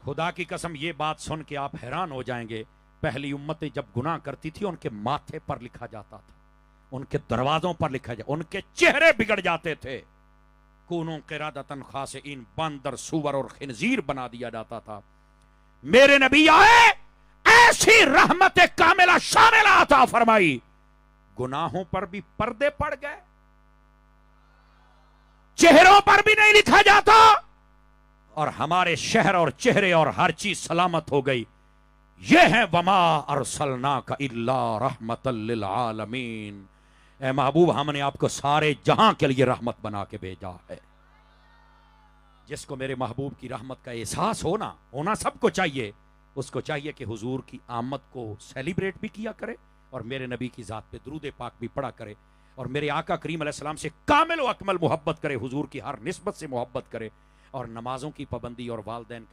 خدا کی قسم یہ بات سن کے آپ حیران ہو جائیں گے، پہلی امتیں جب گناہ کرتی تھی ان کے ماتھے پر لکھا جاتا تھا، ان کے دروازوں پر لکھا جاتا، ان کے چہرے بگڑ جاتے تھے، کونوں قرادۃ خاسئین، باندر، سور اور خنزیر بنا دیا جاتا تھا۔ میرے نبی آئے، ایسی رحمت کاملہ شاملہ عطا فرمائی، گناہوں پر بھی پردے پڑ گئے، چہروں پر بھی نہیں لکھا جاتا، اور ہمارے شہر اور چہرے اور ہر چیز سلامت ہو گئی۔ یہ ہے وما ارسلناک الا رحمتا للعالمین، اے محبوب ہم نے آپ کو سارے جہاں کے لیے رحمت بنا کے بھیجا ہے۔ جس کو میرے محبوب کی رحمت کا احساس ہونا سب کو چاہیے، اس کو چاہیے کہ حضور کی آمد کو سیلیبریٹ بھی کیا کرے، اور میرے نبی کی ذات پہ درود پاک بھی پڑھا کرے، اور میرے آقا کریم علیہ السلام سے کامل و اکمل محبت کرے، حضور کی ہر نسبت سے محبت کرے، اور نمازوں کی پابندی اور والدین کا